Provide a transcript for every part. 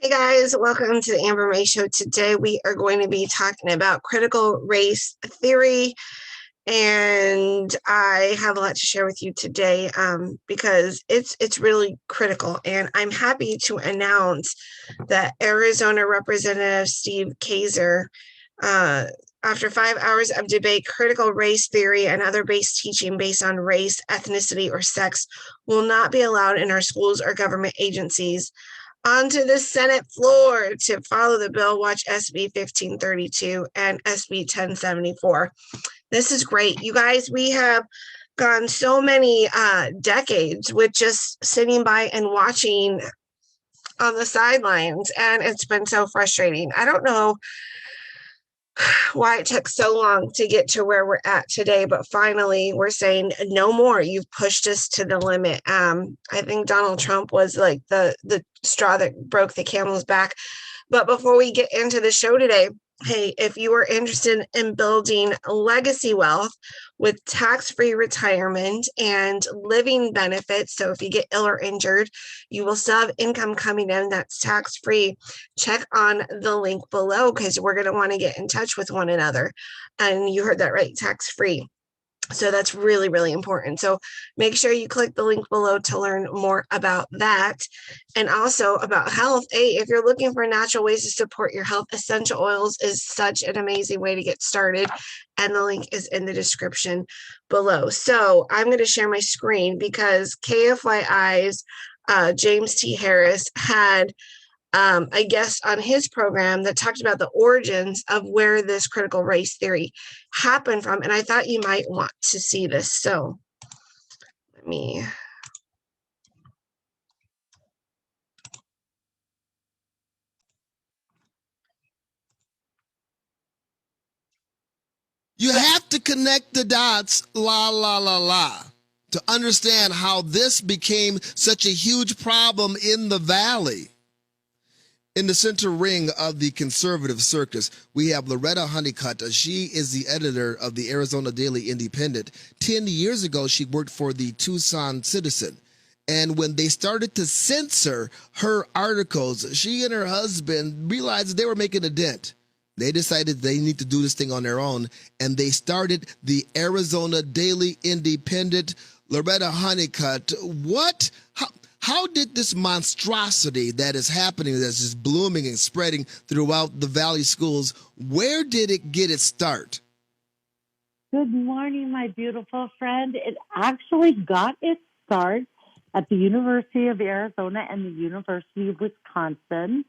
Hey guys, welcome to the Amber May Show. Today we are going to be talking about critical race theory, and I have a lot to share with you today because it's really critical. And I'm happy to announce that Arizona Representative Steve Kaiser, uh, after 5 hours of debate, critical race theory and other base teaching based on race, ethnicity, or sex will not be allowed in our schools or government agencies. Onto the Senate floor to follow the bill. Watch SB 1532 and SB 1074. This is great. You guys, we have gone so many decades with just sitting by and watching on the sidelines, and it's been so frustrating. I don't know why it took so long to get to where we're at today, but finally we're saying no more. You've pushed us to the limit. I think Donald Trump was like the straw that broke the camel's back. But before we get into the show today, hey, if you are interested in building legacy wealth with tax-free retirement and living benefits, so if you get ill or injured, you will still have income coming in that's tax-free, check on the link below because we're going to want to get in touch with one another. And you heard that right, tax-free. So that's really, really important. So make sure you click the link below to learn more about that. And also about health. Hey, if you're looking for natural ways to support your health, essential oils is such an amazing way to get started. And the link is in the description below. So I'm going to share my screen because KFYI's James T. Harris had a guest on his program that talked about the origins of where this critical race theory happened from. And I thought you might want to see this. So let me. You have to connect the dots, to understand how this became such a huge problem in the valley. In the center ring of the conservative circus, we have Loretta Honeycutt. She is the editor of the Arizona Daily Independent. 10 years ago, she worked for the Tucson Citizen. And when they started to censor her articles, she and her husband realized they were making a dent. They decided they need to do this thing on their own, and they started the Arizona Daily Independent. Loretta Honeycutt, how did this monstrosity that is happening, that's just blooming and spreading throughout the Valley schools, where did it get its start? Good morning, my beautiful friend. It actually got its start at the University of Arizona and the University of Wisconsin.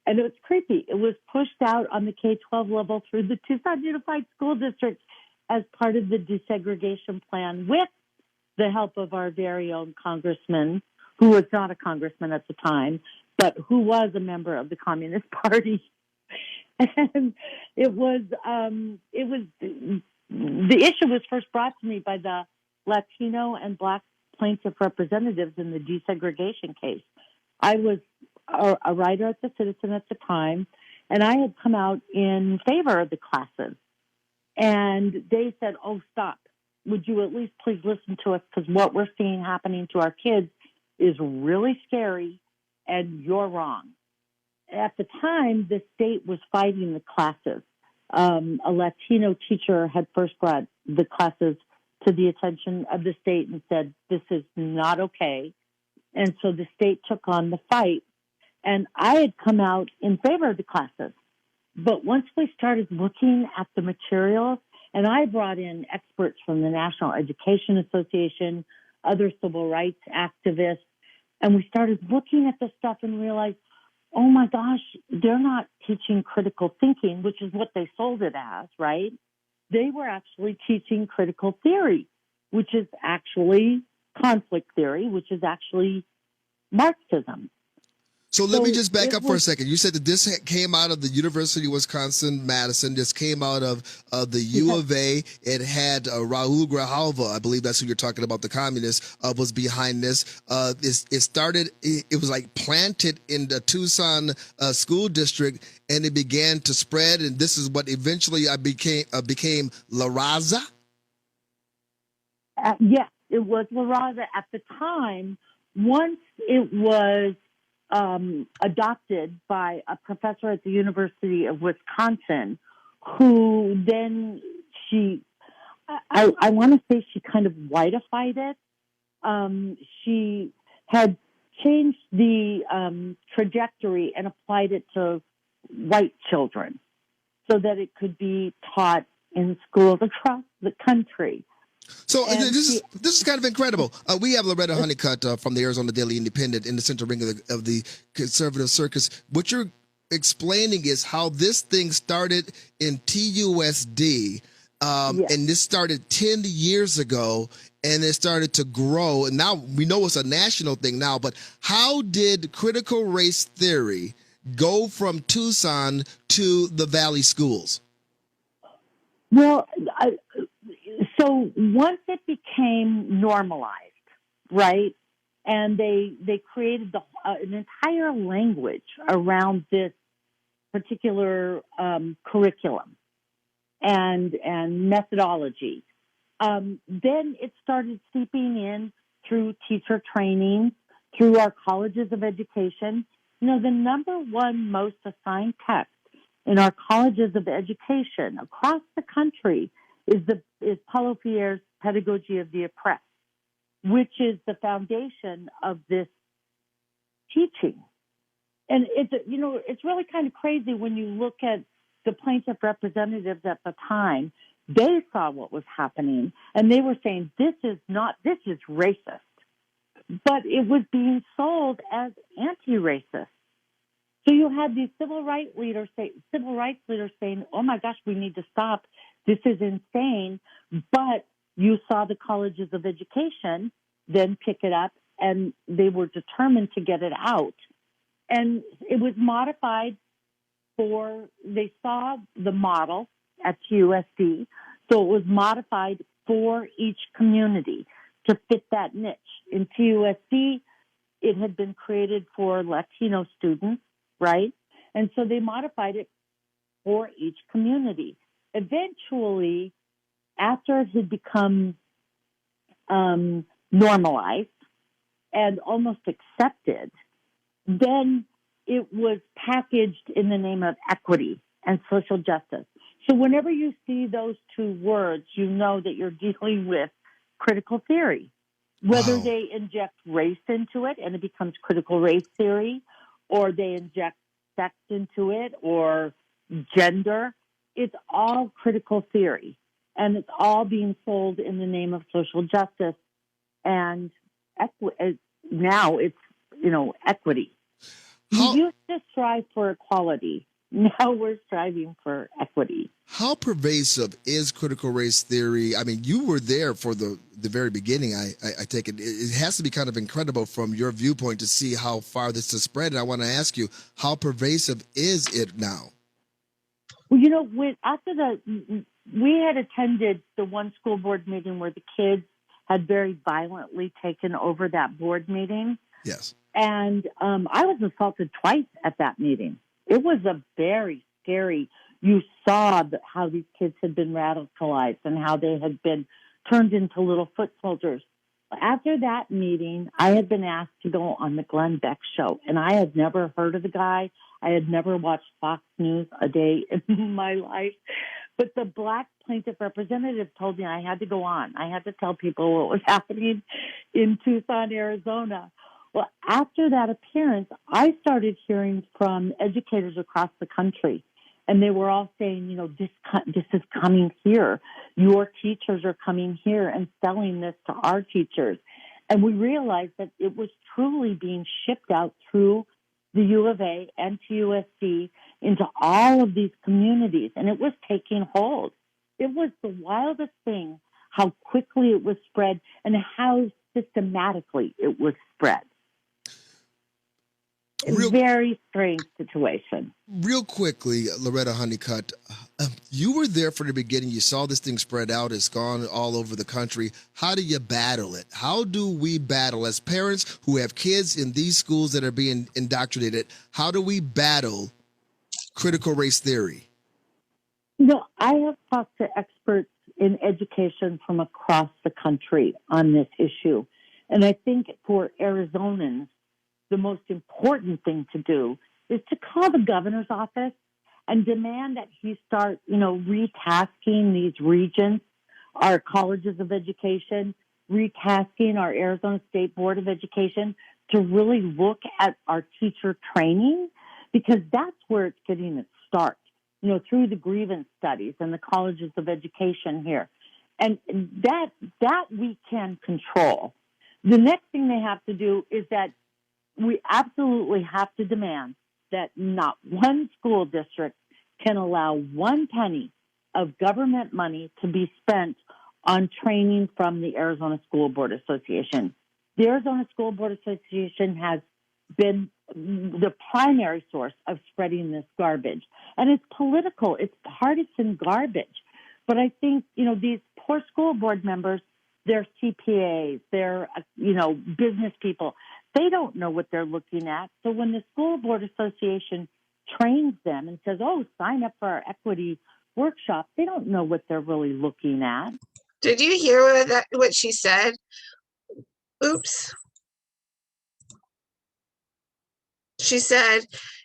And it was creepy. It was pushed out on the K-12 level through the Tucson Unified School District as part of the desegregation plan with the help of our very own congressman, who was not a congressman at the time, but who was a member of the Communist Party. And the issue was first brought to me by the Latino and Black plaintiff representatives in the desegregation case. I was a writer at the Citizen at the time, and I had come out in favor of the classes. And they said, oh, stop. Would you at least please listen to us? Because what we're seeing happening to our kids is really scary, and you're wrong. At the time, the state was fighting the classes. A Latino teacher had first brought the classes to the attention of the state and said, this is not okay. And so the state took on the fight. And I had come out in favor of the classes. But once we started looking at the materials, and I brought in experts from the National Education Association, other civil rights activists, and we started looking at the stuff and realized, oh my gosh, they're not teaching critical thinking, which is what they sold it as, right? They were actually teaching critical theory, which is actually conflict theory, which is actually Marxism. So let me just back up for a second. You said that this came out of the University of Wisconsin-Madison. This came out of the U of A. It had Raul Grijalva, I believe that's who you're talking about, the communist, was behind this. It was like planted in the Tucson school district, and it began to spread. And this is what eventually became La Raza. Yes, it was La Raza at the time. Once it was adopted by a professor at the University of Wisconsin, who then I want to say she kind of whiteified it. She had changed the trajectory and applied it to white children so that it could be taught in schools across the country. So this is kind of incredible. We have Loretta Honeycutt from the Arizona Daily Independent in the central ring of the conservative circus. What you're explaining is how this thing started in TUSD, and this started 10 years ago, and it started to grow. And now we know it's a national thing now, but how did critical race theory go from Tucson to the Valley schools? Well, so once it became normalized, right, and they created an entire language around this particular curriculum and methodology, then it started seeping in through teacher training, through our colleges of education. You know, the number one most assigned text in our colleges of education across the country is Paulo Freire's Pedagogy of the Oppressed, which is the foundation of this teaching. And it's really kind of crazy when you look at the plaintiff representatives at the time. They saw what was happening, and they were saying, this is racist. But it was being sold as anti-racist. So you had these civil rights leaders saying, oh my gosh, we need to stop. This is insane. But you saw the colleges of education then pick it up, and they were determined to get it out. And it was modified they saw the model at TUSD, so it was modified for each community to fit that niche. In TUSD, it had been created for Latino students, right? And so they modified it for each community. Eventually, after it had become normalized and almost accepted, then it was packaged in the name of equity and social justice. So whenever you see those two words, you know that you're dealing with critical theory. Whether they inject race into it and it becomes critical race theory, or they inject sex into it, or gender, it's all critical theory. And it's all being sold in the name of social justice. And now it's, equity. We used to strive for equality. Now we're striving for equity. How pervasive is critical race theory? I mean, you were there for the very beginning. I take it. It has to be kind of incredible from your viewpoint to see how far this has spread. And I want to ask you, how pervasive is it now? Well, we had attended the one school board meeting where the kids had very violently taken over that board meeting. Yes. And I was assaulted twice at that meeting. It was a very scary. You saw how these kids had been radicalized and how they had been turned into little foot soldiers. After that meeting, I had been asked to go on the Glenn Beck show, and I had never heard of the guy. I had never watched Fox News a day in my life. But the Black plaintiff representative told me I had to go on. I had to tell people what was happening in Tucson, Arizona. Well, after that appearance, I started hearing from educators across the country, and they were all saying, this is coming here. Your teachers are coming here and selling this to our teachers. And we realized that it was truly being shipped out through the U of A and TUSD into all of these communities, and it was taking hold. It was the wildest thing how quickly it was spread and how systematically it was spread. Very strange situation. Real quickly, Loretta Honeycutt, you were there from the beginning. You saw this thing spread out. It's gone all over the country. How do you battle it? How do we battle as parents who have kids in these schools that are being indoctrinated? How do we battle critical race theory? I have talked to experts in education from across the country on this issue. And I think for Arizonans, the most important thing to do is to call the governor's office and demand that he start, retasking these regions, our colleges of education, retasking our Arizona State Board of Education to really look at our teacher training, because that's where it's getting its start, through the grievance studies and the colleges of education here. And that we can control. The next thing they have to do is that we absolutely have to demand that not one school district can allow one penny of government money to be spent on training from the Arizona School Board Association. The Arizona School Board Association has been the primary source of spreading this garbage. And it's political, it's partisan garbage. But I think, these poor school board members, they're CPAs, they're, business people. They don't know what they're looking at. So when the School Board Association trains them and says, oh, sign up for our equity workshop, they don't know what they're really looking at. Did you hear what she said? Oops. She said,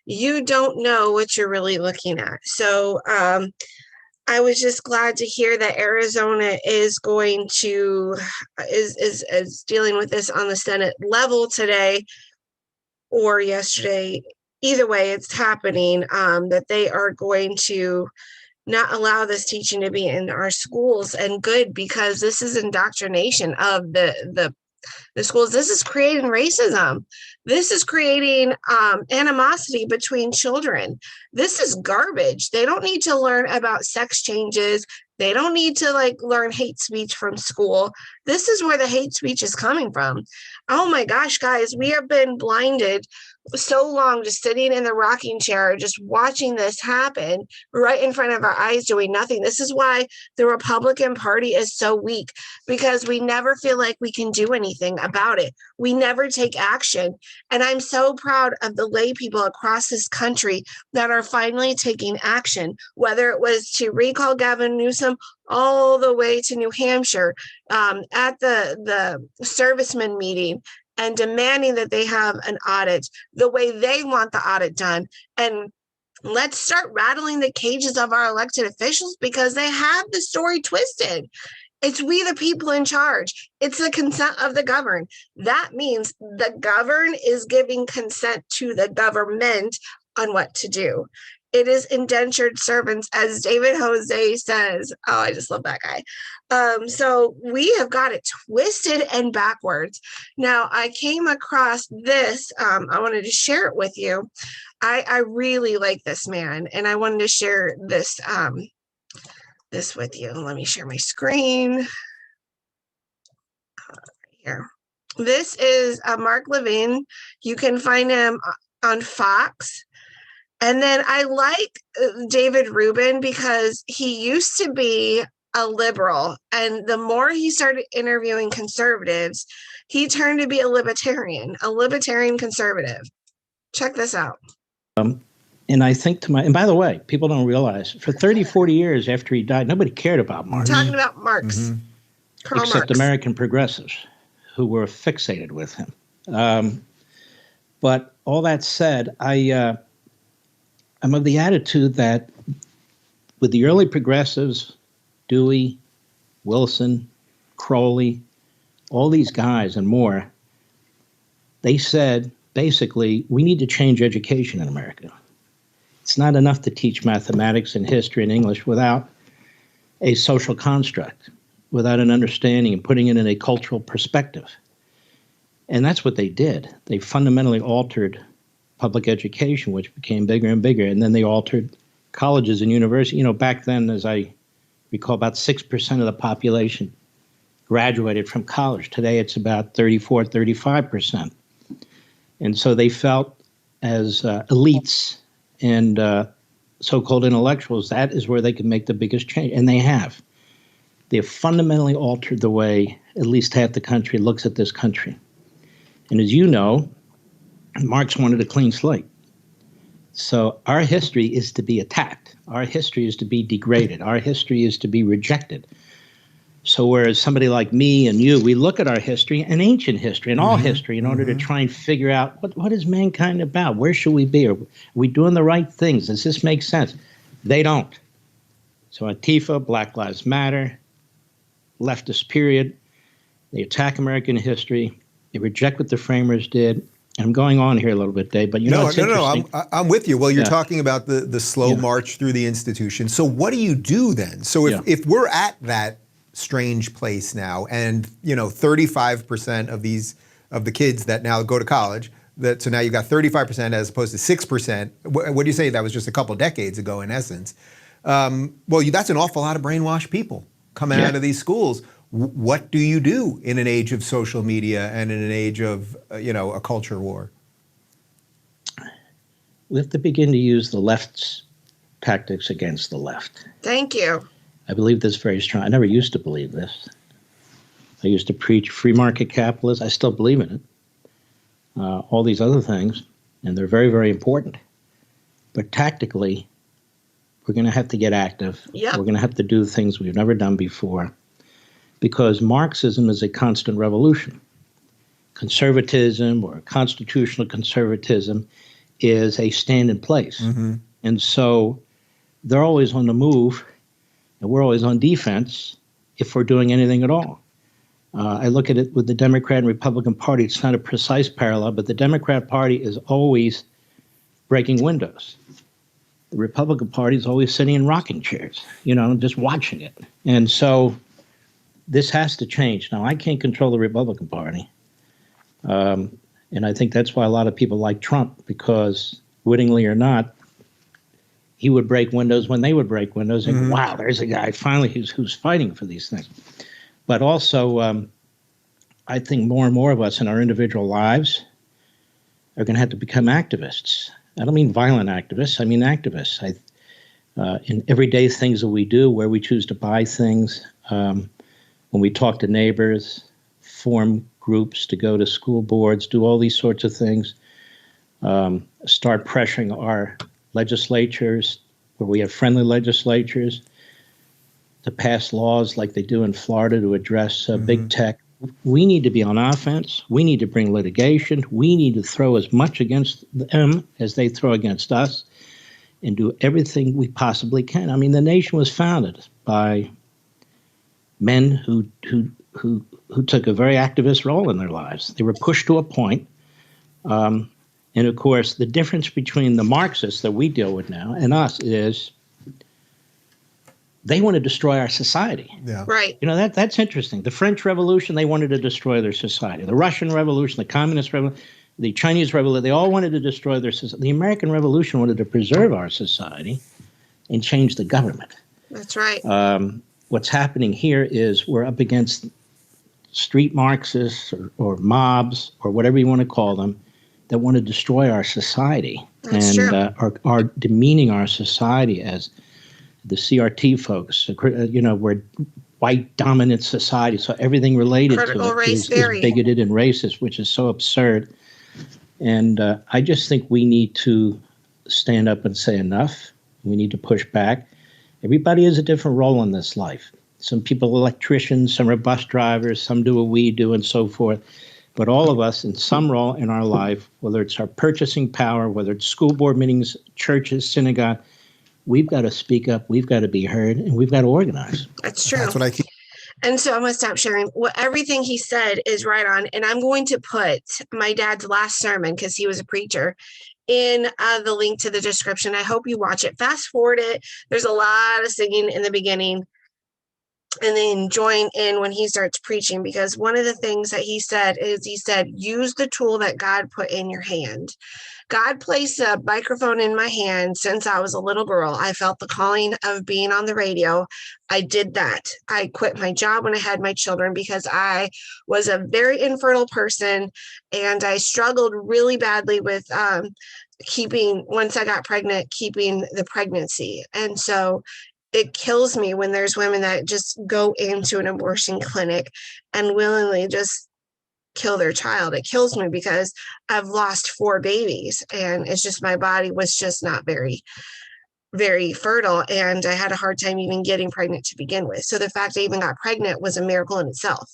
you don't know what you're really looking at. So I was just glad to hear that Arizona is going to is dealing with this on the Senate level today or yesterday. Either way, it's happening, that they are going to not allow this teaching to be in our schools, and good, because this is indoctrination of the schools. This is creating racism. This is creating animosity between children. This is garbage. They don't need to learn about sex changes. They don't need to learn hate speech from school. This is where the hate speech is coming from. Oh my gosh, guys, we have been blinded so long, just sitting in the rocking chair, just watching this happen right in front of our eyes, doing nothing. This is why the Republican Party is so weak, because we never feel like we can do anything about it. We never take action. And I'm so proud of the lay people across this country that are finally taking action, whether it was to recall Gavin Newsom all the way to New Hampshire, at the servicemen meeting, and demanding that they have an audit the way they want the audit done. And let's start rattling the cages of our elected officials, because they have the story twisted. It's we the people in charge. It's the consent of the governed. That means the governed is giving consent to the government on what to do. It is indentured servants, as David Jose says. Oh, I just love that guy. So we have got it twisted and backwards. Now, I came across this. I wanted to share it with you. I really like this man, and I wanted to share this this with you. Let me share my screen here. This is Mark Levin. You can find him on Fox. And then I like David Rubin, because he used to be a liberal, and the more he started interviewing conservatives, he turned to be a libertarian conservative. Check this out. And I think and by the way, people don't realize, for 30, 40 years after he died, nobody cared about Marx. Talking about Marx. Karl except Marx. American progressives who were fixated with him. But all that said, I'm of the attitude that with the early progressives, Dewey, Wilson, Crowley, all these guys and more, they said, basically, we need to change education in America. It's not enough to teach mathematics and history and English without a social construct, without an understanding and putting it in a cultural perspective. And that's what they did. They fundamentally altered public education, which became bigger and bigger. And then they altered colleges and universities. Back then, as I recall, about 6% of the population graduated from college. Today, it's about 34, 35%. And so they felt, as elites and so-called intellectuals, that is where they could make the biggest change. And they have. They have fundamentally altered the way at least half the country looks at this country. And as you know, Marx wanted a clean slate. So our history is to be attacked. Our history is to be degraded. Our history is to be rejected. So whereas somebody like me and you, we look at our history and ancient history and all history in order to try and figure out what is mankind about? Where should we be? Are we doing the right things? Does this make sense? They don't. So Antifa, Black Lives Matter, leftist period, they attack American history. They reject what the framers did. And I'm going on here a little bit, Dave, but you know what's interesting? I'm with you. Well, you're talking about the slow march through the institution. So what do you do then? So if we're at that strange place now, and 35% of the kids that now go to college, so now you've got 35% as opposed to 6%. What do you say? That was just a couple decades ago, in essence. Well, that's an awful lot of brainwashed people coming out of these schools. What do you do in an age of social media and in an age of a culture war? We have to begin to use the left's tactics against the left. Thank you. I believe this very strong. I never used to believe this. I used to preach free market capitalism. I still believe in it. All these other things, and they're very, very important. But tactically, we're going to have to get active. Yep. We're going to have to do things we've never done before, because Marxism is a constant revolution. Conservatism or constitutional conservatism is a stand in place. And so they're always on the move, and we're always on defense if we're doing anything at all. I look at it with the Democrat and Republican Party. It's not a precise parallel, but the Democrat Party is always breaking windows. The Republican Party is always sitting in rocking chairs, just watching it. And so this has to change. Now, I can't control the Republican Party. And I think that's why a lot of people like Trump, because wittingly or not, he would break windows when they would break windows. And wow, there's a guy finally who's fighting for these things. But also, I think more and more of us in our individual lives are going to have to become activists. I don't mean violent activists. I mean activists. In everyday things that we do, where we choose to buy things, when we talk to neighbors, form groups, to go to school boards, do all these sorts of things, start pressuring our legislatures, where we have friendly legislatures, to pass laws like they do in Florida to address big tech. We need to be on offense. We need to bring litigation. We need to throw as much against them as they throw against us, and do everything we possibly can. I mean, the nation was founded by men who took a very activist role in their lives. They were pushed to a point. And of course, the difference between the Marxists that we deal with now and us is they want to destroy our society. Yeah. Right. That's interesting. The French Revolution, they wanted to destroy their society. The Russian Revolution, the Communist Revolution, the Chinese Revolution, they all wanted to destroy their society. The American Revolution wanted to preserve our society and change the government. That's right. What's happening here is we're up against street Marxists or mobs or whatever you want to call them that want to destroy our society. That's and true. are demeaning our society as the C.R.T. folks. We're white dominant society, so everything related Critical to it race is theory. bigoted and racist, which is so absurd. And I just think we need to stand up and say enough. We need to push back. Everybody has a different role in this life. Some people are electricians, some are bus drivers, some do what we do, and so forth. But all of us in some role in our life, whether it's our purchasing power, whether it's school board meetings, churches, synagogue, we've got to speak up, we've got to be heard, and we've got to organize. That's true. That's what I keep. And so I'm going to stop sharing. Everything he said is right on. And I'm going to put my dad's last sermon, because he was a preacher, in the link to the description. I hope you watch it. Fast forward it. There's a lot of singing in the beginning, and then join in when he starts preaching, because one of the things that he said is, use the tool that God put in your hand. God placed a microphone in my hand since I was a little girl. I felt the calling of being on the radio. I did that. I quit my job when I had my children because I was a very infertile person, and I struggled really badly with once I got pregnant, keeping the pregnancy. And so it kills me when there's women that just go into an abortion clinic and willingly just kill their child. It kills me because I've lost 4 babies, and it's just, my body was just not very very fertile, and I had a hard time even getting pregnant to begin with. So the fact I even got pregnant was a miracle in itself.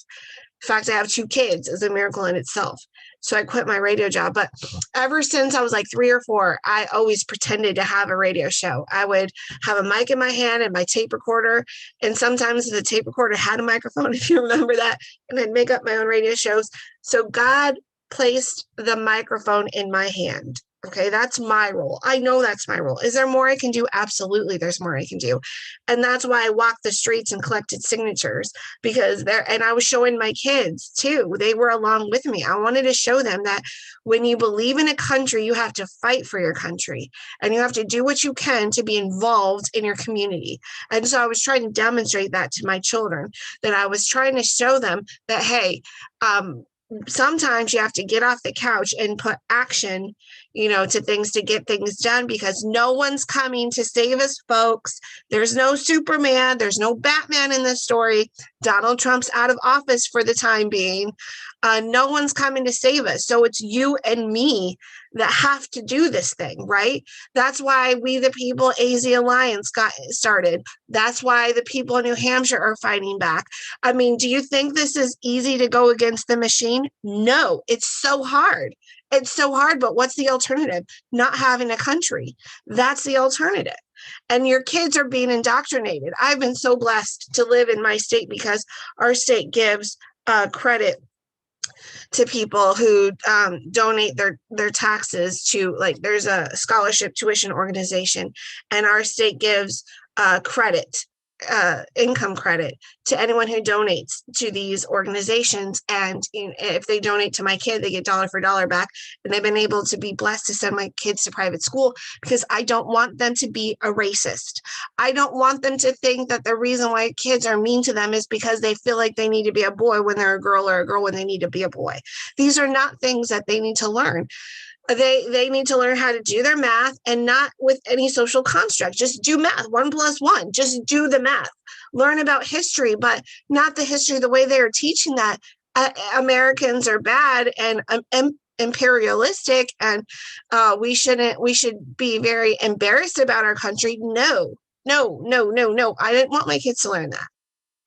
The fact I have 2 kids is a miracle in itself. So I quit my radio job. But ever since I was like 3 or 4, I always pretended to have a radio show. I would have a mic in my hand and my tape recorder. And sometimes the tape recorder had a microphone, if you remember that. And I'd make up my own radio shows. So God placed the microphone in my hand. Okay, that's my role. I know that's my role. Is there more I can do? Absolutely, there's more I can do. And that's why I walked the streets and collected signatures, because and I was showing my kids too. They were along with me. I wanted to show them that when you believe in a country, you have to fight for your country, and you have to do what you can to be involved in your community. And so I was trying to demonstrate that to my children, that I was trying to show them that, hey, sometimes you have to get off the couch and put action, to things to get things done, because no one's coming to save us, folks. There's no Superman. There's no Batman in this story. Donald Trump's out of office for the time being. No one's coming to save us. So it's you and me that have to do this thing, right? That's why We the People AZ Alliance got started. That's why the people in New Hampshire are fighting back. I mean, do you think this is easy to go against the machine? No, it's so hard. It's so hard, but what's the alternative? Not having a country. That's the alternative. And your kids are being indoctrinated. I've been so blessed to live in my state, because our state gives credit to people who donate their taxes to, like, there's a scholarship tuition organization, and our state gives income credit to anyone who donates to these organizations. And if they donate to my kid, they get dollar for dollar back. And they've been able to be blessed to send my kids to private school, because I don't want them to be a racist. I don't want them to think that the reason why kids are mean to them is because they feel like they need to be a boy when they're a girl, or a girl when they need to be a boy. These are not things that they need to learn. They need to learn how to do their math, and not with any social construct. Just do math, 1 + 1. Just do the math. Learn about history, but not the history the way they are teaching that Americans are bad and imperialistic, and we should be very embarrassed about our country. No. I didn't want my kids to learn that.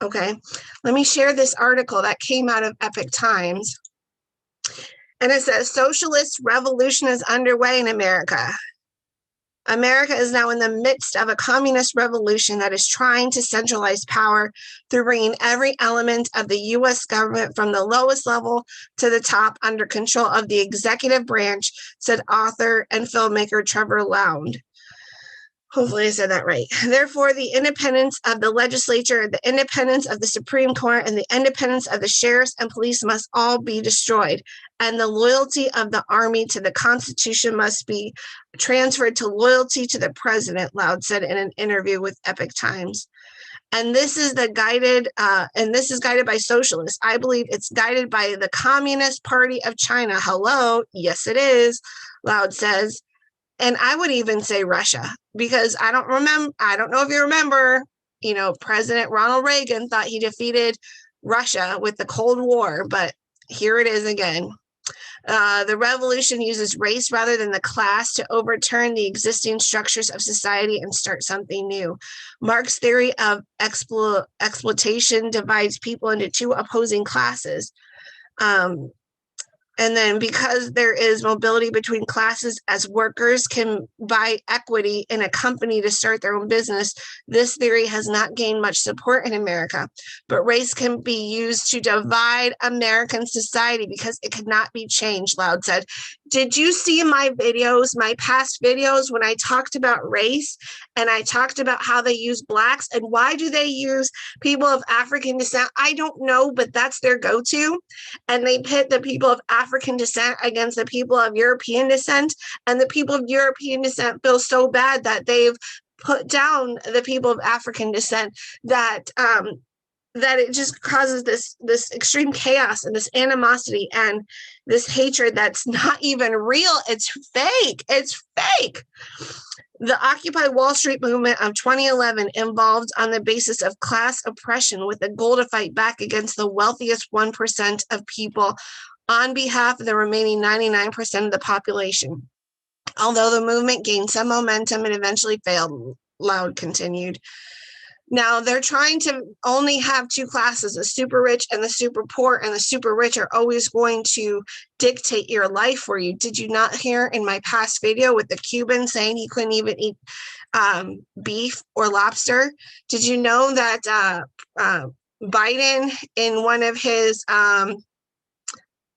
Okay, let me share this article that came out of Epic Times. And it says, socialist revolution is underway in America. America is now in the midst of a communist revolution that is trying to centralize power through bringing every element of the U.S. government from the lowest level to the top under control of the executive branch, said author and filmmaker Trevor Lound. Hopefully I said that right. Therefore, the independence of the legislature, the independence of the Supreme Court, and the independence of the sheriffs and police must all be destroyed. And the loyalty of the army to the Constitution must be transferred to loyalty to the president, Loud said in an interview with Epic Times. And this is guided by socialists. I believe it's guided by the Communist Party of China. Hello, yes, it is, Loud says. And I would even say Russia, because I don't know if you remember, President Ronald Reagan thought he defeated Russia with the Cold War, but here it is again. The revolution uses race rather than the class to overturn the existing structures of society and start something new. Marx's theory of exploitation divides people into 2 opposing classes. And then, because there is mobility between classes as workers can buy equity in a company to start their own business, this theory has not gained much support in America. But race can be used to divide American society because it cannot be changed, Loud said. Did you see my past videos, when I talked about race and I talked about how they use blacks, and why do they use people of African descent? I don't know, but that's their go-to. And they pit the people of African descent against the people of European descent. And the people of European descent feel so bad that they've put down the people of African descent, that it just causes this extreme chaos and this animosity and this hatred that's not even real. It's fake. It's fake. The Occupy Wall Street movement of 2011 evolved on the basis of class oppression, with a goal to fight back against the wealthiest 1% of people on behalf of the remaining 99% of the population. Although the movement gained some momentum and eventually failed, Loud continued. Now they're trying to only have two classes, the super rich and the super poor, and the super rich are always going to dictate your life for you. Did you not hear in my past video with the Cuban saying he couldn't even eat beef or lobster? Did you know that Biden, in one of his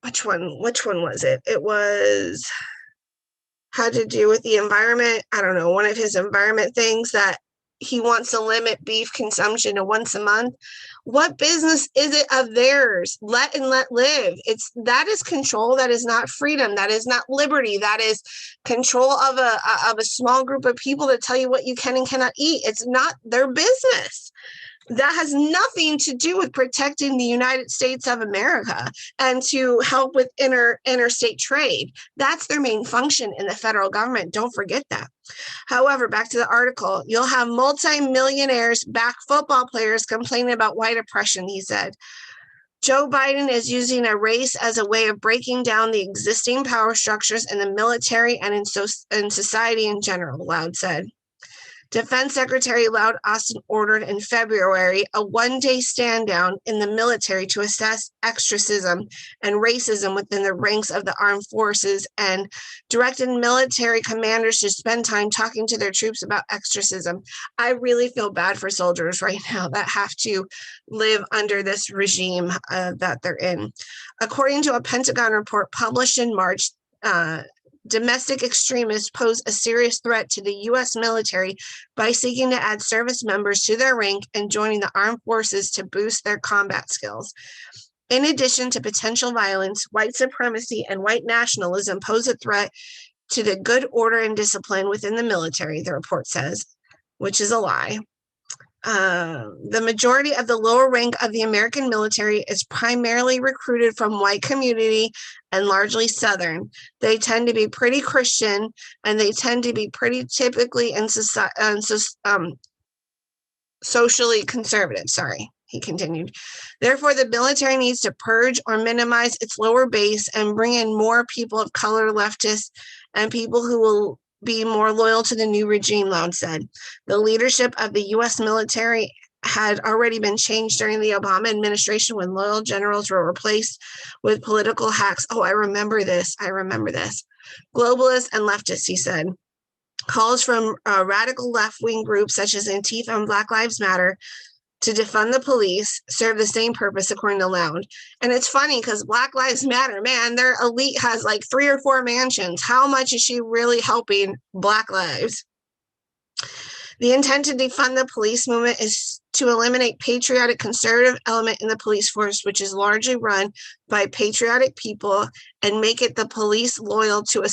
which one was it? It was had to do with the environment. I don't know, one of his environment things, that he wants to limit beef consumption to once a month. What business is it of theirs? Let live. That is control. That is not freedom. That is not liberty. That is control of a small group of people to tell you what you can and cannot eat. It's not their business. That has nothing to do with protecting the United States of America and to help with interstate trade. That's their main function in the federal government. Don't forget that. However, back to the article, you'll have multimillionaires back football players complaining about white oppression, he said. Joe Biden is using a race as a way of breaking down the existing power structures in the military and in society in general, Loud said. Defense Secretary Lloyd Austin ordered in February a one-day stand-down in the military to assess extremism and racism within the ranks of the armed forces, and directed military commanders to spend time talking to their troops about extremism. I really feel bad for soldiers right now that have to live under this regime that they're in. According to a Pentagon report published in March, domestic extremists pose a serious threat to the U.S. military by seeking to add service members to their rank and joining the armed forces to boost their combat skills. In addition to potential violence, white supremacy and white nationalism pose a threat to the good order and discipline within the military, the report says, which is a lie. The majority of the lower rank of the American military is primarily recruited from white community and largely Southern. They tend to be pretty Christian, and they tend to be pretty typically in socially conservative, he continued. Therefore, the military needs to purge or minimize its lower base and bring in more people of color, leftists, and people who will be more loyal to the new regime, Loud said. The leadership of the U.S. military had already been changed during the Obama administration when loyal generals were replaced with political hacks. Oh, I remember this. Globalists and leftists, he said. Calls from radical left-wing groups such as Antifa and Black Lives Matter to defund the police serve the same purpose, according to Loud. And it's funny because Black Lives Matter, man, their elite has like 3 or 4 mansions. How much is she really helping Black lives? The intent to defund the police movement is to eliminate patriotic conservative element in the police force, which is largely run by patriotic people, and make it the police loyal to a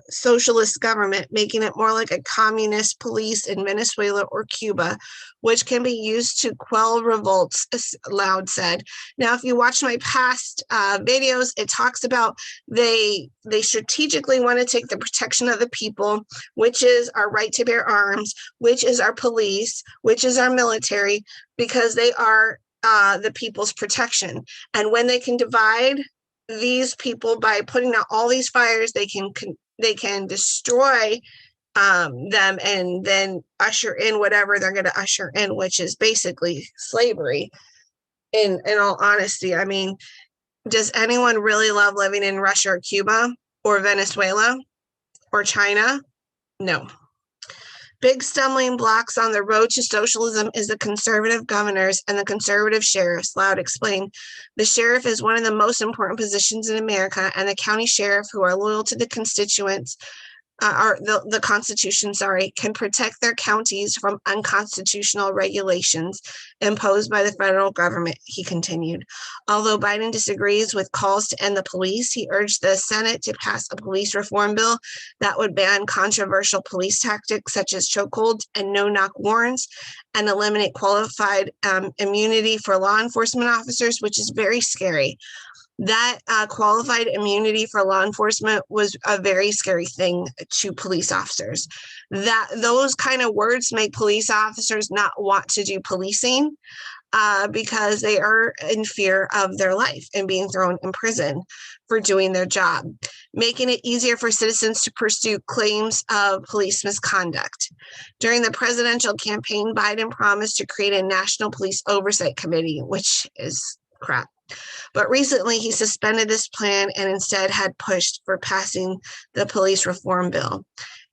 socialist government, making it more like a communist police in Venezuela or Cuba, which can be used to quell revolts, Loud said. Now, if you watch my past videos, it talks about they strategically want to take the protection of the people, which is our right to bear arms, which is our police, which is our military, because they are the people's protection. And when they can divide these people by putting out all these fires, they can destroy them and then usher in whatever they're going to usher in, which is basically slavery. In all honesty, I mean, does anyone really love living in Russia or Cuba or Venezuela or China? No. Big stumbling blocks on the road to socialism is the conservative governors and the conservative sheriffs, Loud explained. The sheriff is one of the most important positions in America, and the county sheriff, who are loyal to the constituents, the Constitution, can protect their counties from unconstitutional regulations imposed by the federal government, he continued. Although Biden disagrees with calls to end the police, he urged the Senate to pass a police reform bill that would ban controversial police tactics such as chokeholds and no-knock warrants, and eliminate qualified immunity for law enforcement officers, which is very scary. That qualified immunity for law enforcement was a very scary thing to police officers. That those kind of words make police officers not want to do policing. because they are in fear of their life and being thrown in prison for doing their job, making it easier for citizens to pursue claims of police misconduct. During the presidential campaign, Biden promised to create a national police oversight committee, which is crap. But recently, he suspended this plan and instead had pushed for passing the police reform bill.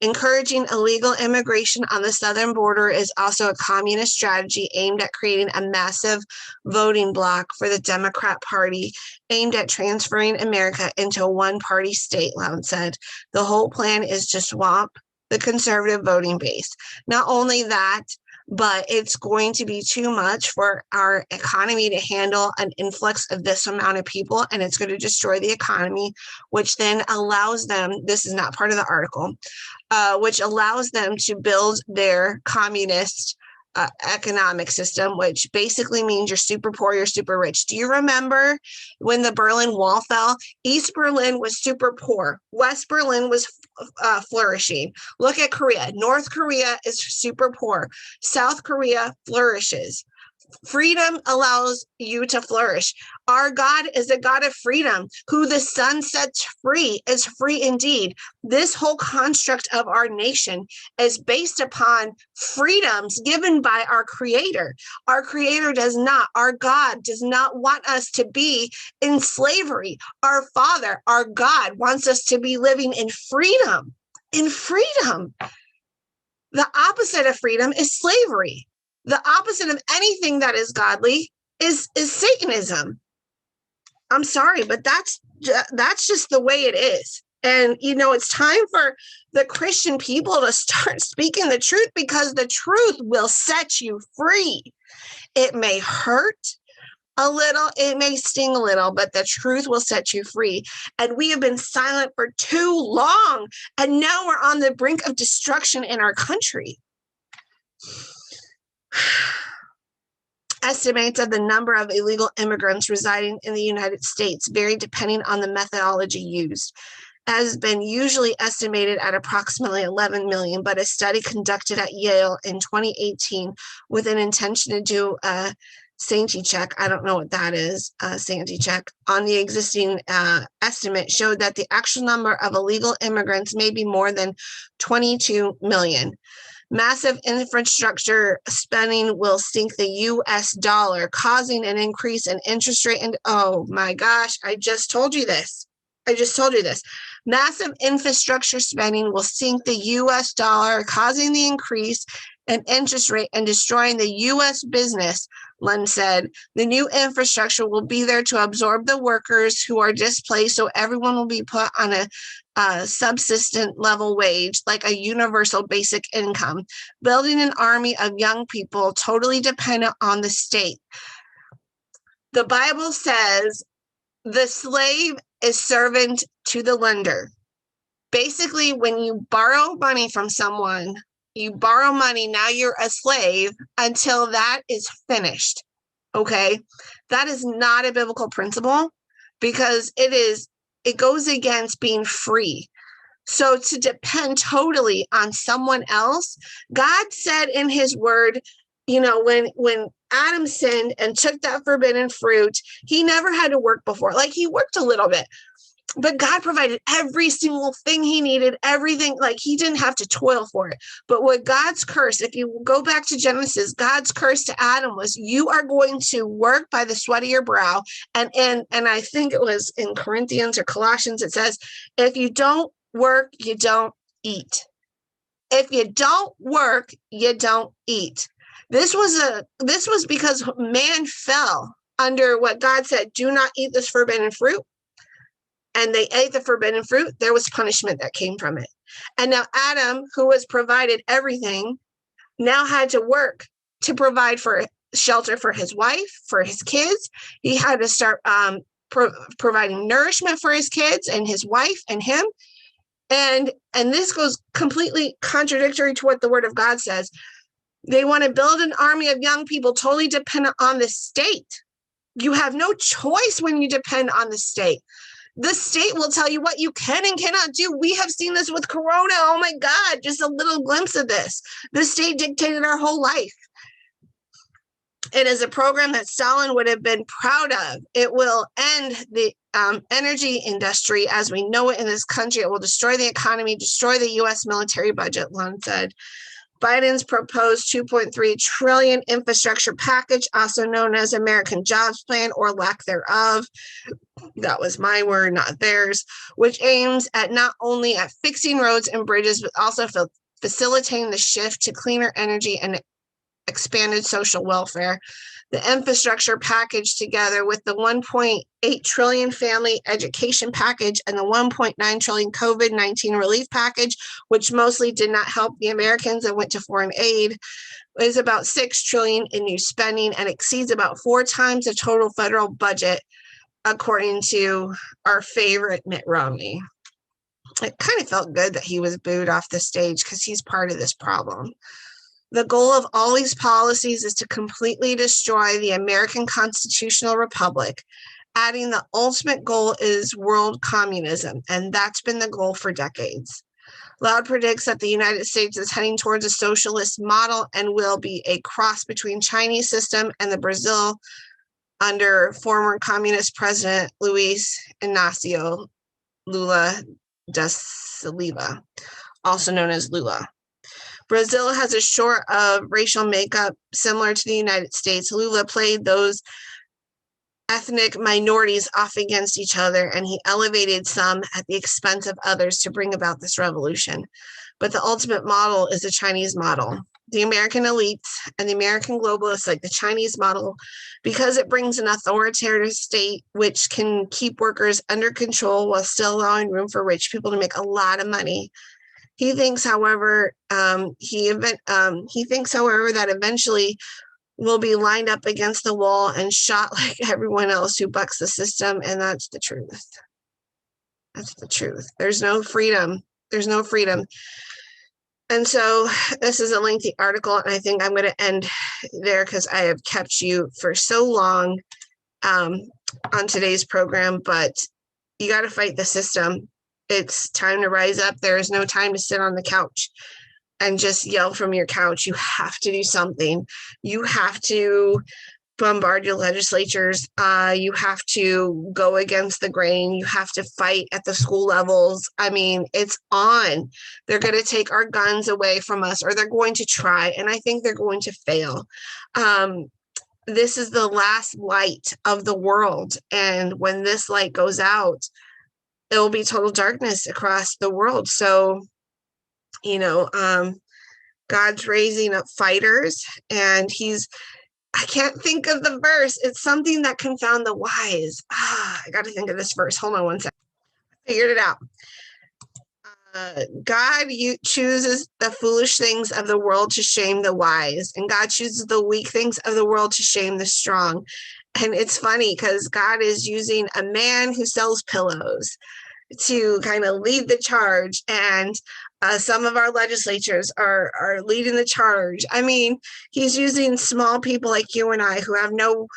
Encouraging illegal immigration on the southern border is also a communist strategy aimed at creating a massive voting bloc for the Democrat Party, aimed at transferring America into a one-party state, Lown said. The whole plan is to swamp the conservative voting base. Not only that, but it's going to be too much for our economy to handle an influx of this amount of people, and it's going to destroy the economy, which then allows them, this is not part of the article, which allows them to build their communist economic system, which basically means you're super poor, you're super rich. Do you remember when the Berlin Wall fell? East Berlin was super poor. West Berlin was flourishing. Look at Korea. North Korea is super poor. South Korea flourishes. Freedom allows you to flourish. Our God is a God of freedom. Who the Son sets free is free indeed. This whole construct of our nation is based upon freedoms given by our Creator. Our Creator does not, our God does not want us to be in slavery. Our Father, our God, wants us to be living in freedom. In freedom. The opposite of freedom is slavery. The opposite of anything that is godly is Satanism. I'm sorry, but that's just the way it is. And, you know, it's time for the Christian people to start speaking the truth, because the truth will set you free. It may hurt a little, it may sting a little, but the truth will set you free. And we have been silent for too long. And now we're on the brink of destruction in our country. Estimates of the number of illegal immigrants residing in the United States vary depending on the methodology used. Has been usually estimated at approximately 11 million, but a study conducted at Yale in 2018 with an intention to do a sanity check, I don't know what that is, sanity check, on the existing estimate showed that the actual number of illegal immigrants may be more than 22 million. Massive infrastructure spending will sink the U.S. dollar, causing an increase in interest rate. And oh my gosh, I just told you this. Massive infrastructure spending will sink the U.S. dollar, causing the increase in interest rate and destroying the U.S. business, Lund said. The new infrastructure will be there to absorb the workers who are displaced, so everyone will be put on a subsistent level wage, like a universal basic income, building an army of young people totally dependent on the state. The Bible says the slave is servant to the lender. Basically, when you borrow money from someone, you borrow money, now you're a slave until that is finished. Okay? That is not a biblical principle, because it goes against being free. So to depend totally on someone else, God said in his word, you know, when Adam sinned and took that forbidden fruit, he never had to work before. Like, he worked a little bit, but God provided every single thing he needed, everything. Like, he didn't have to toil for it. But what God's curse, if you go back to Genesis, God's curse to Adam was, you are going to work by the sweat of your brow. And I think it was in Corinthians or Colossians, it says, if you don't work, you don't eat. If you don't work, you don't eat. This was because man fell under what God said, do not eat this forbidden fruit. And they ate the forbidden fruit. There was punishment that came from it. And now Adam, who was provided everything, now had to work to provide for shelter for his wife, for his kids. He had to start providing nourishment for his kids and his wife and him. And this goes completely contradictory to what the word of God says. They want to build an army of young people totally dependent on the state. You have no choice when you depend on the state. The state will tell you what you can and cannot do. We have seen this with Corona. Oh my God, just a little glimpse of this. The state dictated our whole life. It is a program that Stalin would have been proud of. It will end the energy industry as we know it in this country. It will destroy the economy, destroy the U.S. military budget, Lon said. Biden's proposed $2.3 trillion infrastructure package, also known as American Jobs Plan or lack thereof, that was my word, not theirs, which aims at not only at fixing roads and bridges, but also facilitating the shift to cleaner energy and expanded social welfare. The infrastructure package, together with the $1.8 trillion family education package and the $1.9 trillion COVID-19 relief package, which mostly did not help the Americans and went to foreign aid, is about $6 trillion in new spending and exceeds about 4 times the total federal budget, according to our favorite Mitt Romney. It kind of felt good that he was booed off the stage because he's part of this problem. The goal of all these policies is to completely destroy the American constitutional republic, adding the ultimate goal is world communism, and that's been the goal for decades. Loud predicts that the United States is heading towards a socialist model and will be a cross between Chinese system and the Brazil under former communist president Luiz Inácio Lula da Silva, also known as Lula. Brazil has a short of racial makeup similar to the United States. Lula played those ethnic minorities off against each other, and he elevated some at the expense of others to bring about this revolution. But the ultimate model is the Chinese model. The American elites and the American globalists like the Chinese model because it brings an authoritarian state which can keep workers under control while still allowing room for rich people to make a lot of money. He thinks, however, that eventually we'll be lined up against the wall and shot like everyone else who bucks the system, and that's the truth. That's the truth. There's no freedom. There's no freedom. And so this is a lengthy article, and I think I'm going to end there because I have kept you for so long on today's program, but you got to fight the system. It's time to rise up. There is no time to sit on the couch and just yell from your couch. You have to do something. You have to bombard your legislatures. You have to go against the grain. You have to fight at the school levels. I mean, it's on. They're going to take our guns away from us, or they're going to try, and I think they're going to fail. This is the last light of the world, and when this light goes out, it will be total darkness across the world. So, God's raising up fighters, and I can't think of the verse. It's something that confound the wise. I got to think of this verse. Hold on one second. I figured it out. God chooses the foolish things of the world to shame the wise, and God chooses the weak things of the world to shame the strong. And it's funny because God is using a man who sells pillows to kind of lead the charge, and some of our legislatures are leading the charge. I mean, he's using small people like you and I who have no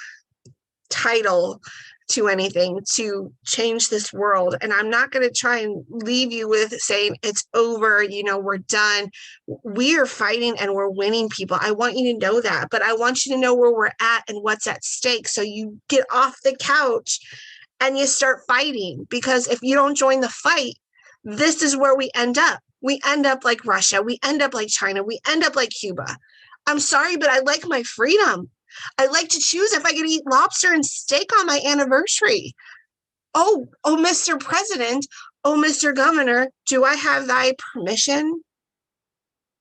title to anything to change this world. And I'm not going to try and leave you with saying it's over, we're done. We are fighting and we're winning, people. I want you to know that, but I want you to know where we're at and what's at stake. So you get off the couch and you start fighting, because if you don't join the fight, this is where we end up. We end up like Russia. We end up like China. We end up like Cuba. I'm sorry, but I like my freedom. I like to choose if I could eat lobster and steak on my anniversary. Oh, Mr. President, Mr. Governor, do I have thy permission?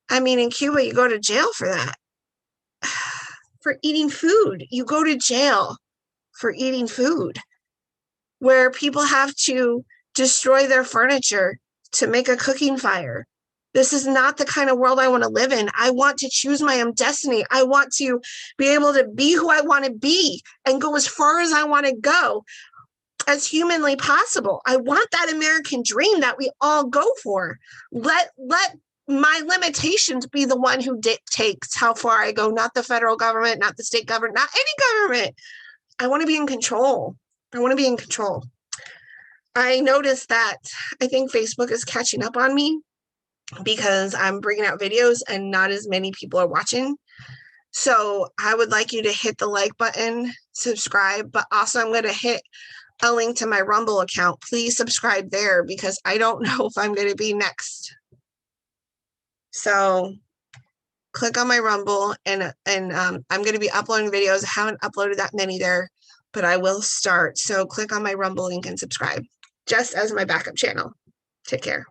I mean, in Cuba, you go to jail for that. For eating food. You go to jail for eating food, where people have to destroy their furniture to make a cooking fire. This is not the kind of world I want to live in. I want to choose my own destiny. I want to be able to be who I want to be and go as far as I want to go as humanly possible. I want that American dream that we all go for. Let my limitations be the one who dictates how far I go, not the federal government, not the state government, not any government. I want to be in control. I want to be in control. I noticed that I think Facebook is catching up on me because I'm bringing out videos and not as many people are watching. So I would like you to hit the like button, subscribe, but also I'm going to hit a link to my Rumble account. Please subscribe there because I don't know if I'm going to be next. So click on my Rumble and I'm going to be uploading videos. I haven't uploaded that many there, but I will start. So click on my Rumble link and subscribe just as my backup channel. Take care.